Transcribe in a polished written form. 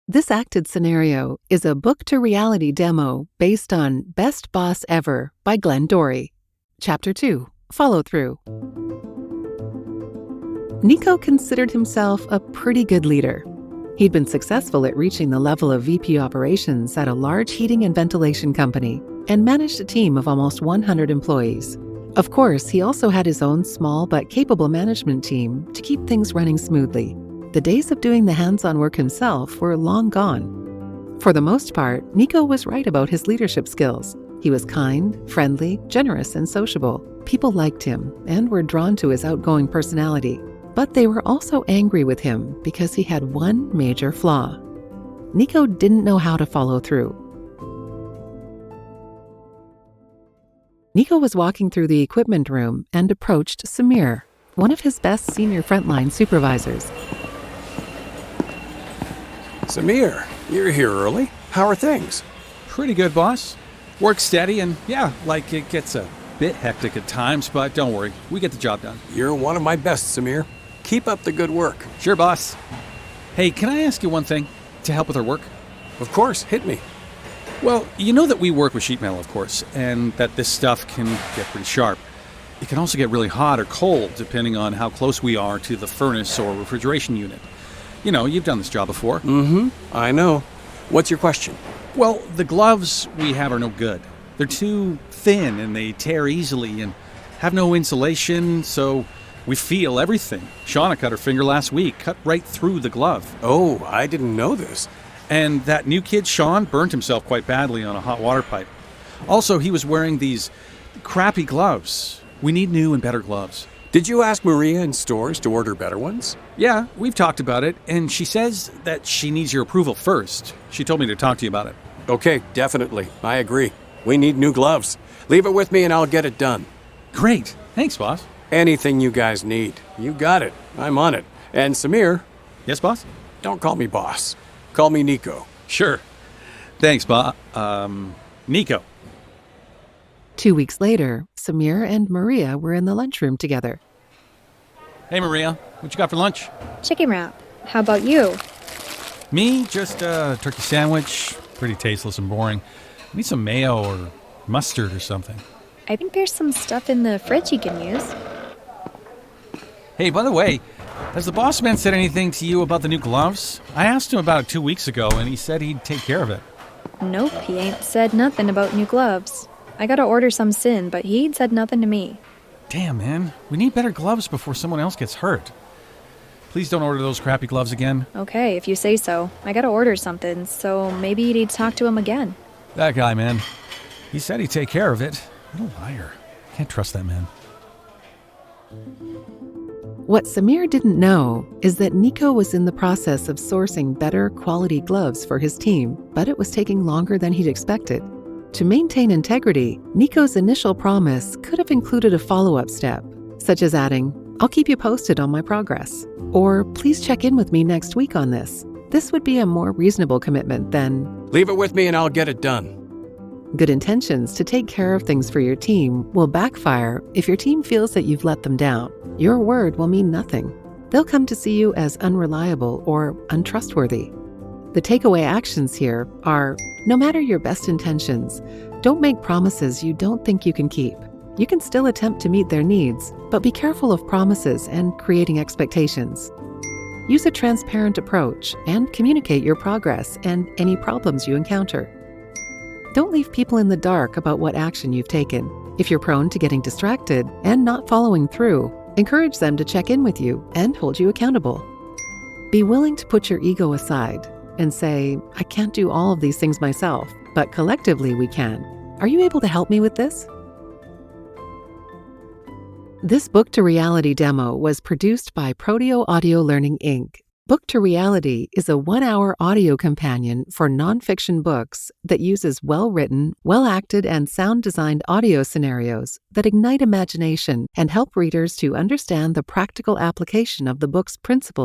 This acted scenario is a book-to-reality demo based on Best Boss Ever by Dorey. Chapter 2, Follow Through. Nico considered himself a pretty good leader. He'd been successful at reaching the level of VP operations at a large heating and ventilation company and managed a team of almost 100 employees. Of course, he also had his own small but capable management team to keep things running smoothly. The days of doing the hands-on work himself were long gone. For the most part, Nico was right about his leadership skills. He was kind, friendly, generous, and sociable. People liked him and were drawn to his outgoing personality. But they were also angry with him because he had one major flaw. Nico didn't know how to follow through. Nico was walking through the equipment room and approached Samir, one of his best senior frontline supervisors. Samir, you're here early. How are things? Pretty good, boss. Work steady and it gets a bit hectic at times, but don't worry, we get the job done. You're one of my best, Samir. Keep up the good work. Sure, boss. Hey, can I ask you one thing to help with our work? Of course, hit me. Well, you know that we work with sheet metal, of course, and that this stuff can get pretty sharp. It can also get really hot or cold, depending on how close we are to the furnace or refrigeration unit. You know, you've done this job before. I know. What's your question? Well, the gloves we have are no good. They're too thin and they tear easily and have no insulation, so we feel everything. Shauna cut her finger last week, cut right through the glove. Oh, I didn't know this. And that new kid, Sean, burnt himself quite badly on a hot water pipe. Also, he was wearing these crappy gloves. We need new and better gloves. Did you ask Maria in stores to order better ones? Yeah, we've talked about it, and she says that she needs your approval first. She told me to talk to you about it. Okay, definitely. I agree. We need new gloves. Leave it with me and I'll get it done. Great. Thanks, boss. Anything you guys need. You got it. I'm on it. And Samir. Yes, boss? Don't call me boss. Call me Nico. Sure. Thanks, Nico. 2 weeks later, Samir and Maria were in the lunchroom together. Hey, Maria. What you got for lunch? Chicken wrap. How about you? Me? Just a turkey sandwich. Pretty tasteless and boring. I need some mayo or mustard or something. I think there's some stuff in the fridge you can use. Hey, by the way, has the boss man said anything to you about the new gloves? I asked him about it 2 weeks ago, and he said he'd take care of it. Nope, he ain't said nothing about new gloves. I gotta order some soon, but he ain't said nothing to me. Damn, man. We need better gloves before someone else gets hurt. Please don't order those crappy gloves again. Okay, if you say so. I gotta order something, so maybe you need to talk to him again. That guy, man. He said he'd take care of it. What a liar. Can't trust that man. What Samir didn't know is that Nico was in the process of sourcing better quality gloves for his team, but it was taking longer than he'd expected. To maintain integrity, Nico's initial promise could have included a follow-up step, such as adding, "I'll keep you posted on my progress," or "Please check in with me next week on this." This would be a more reasonable commitment than, "Leave it with me and I'll get it done." Good intentions to take care of things for your team will backfire if your team feels that you've let them down. Your word will mean nothing. They'll come to see you as unreliable or untrustworthy. The takeaway actions here are, no matter your best intentions, don't make promises you don't think you can keep. You can still attempt to meet their needs, but be careful of promises and creating expectations. Use a transparent approach and communicate your progress and any problems you encounter. Don't leave people in the dark about what action you've taken. If you're prone to getting distracted and not following through, encourage them to check in with you and hold you accountable. Be willing to put your ego aside and say, "I can't do all of these things myself, but collectively we can. Are you able to help me with this?" This Book to Reality demo was produced by Proteo Audio Learning, Inc. Book to Reality is a 1-hour audio companion for nonfiction books that uses well-written, well-acted, and sound-designed audio scenarios that ignite imagination and help readers to understand the practical application of the book's principles.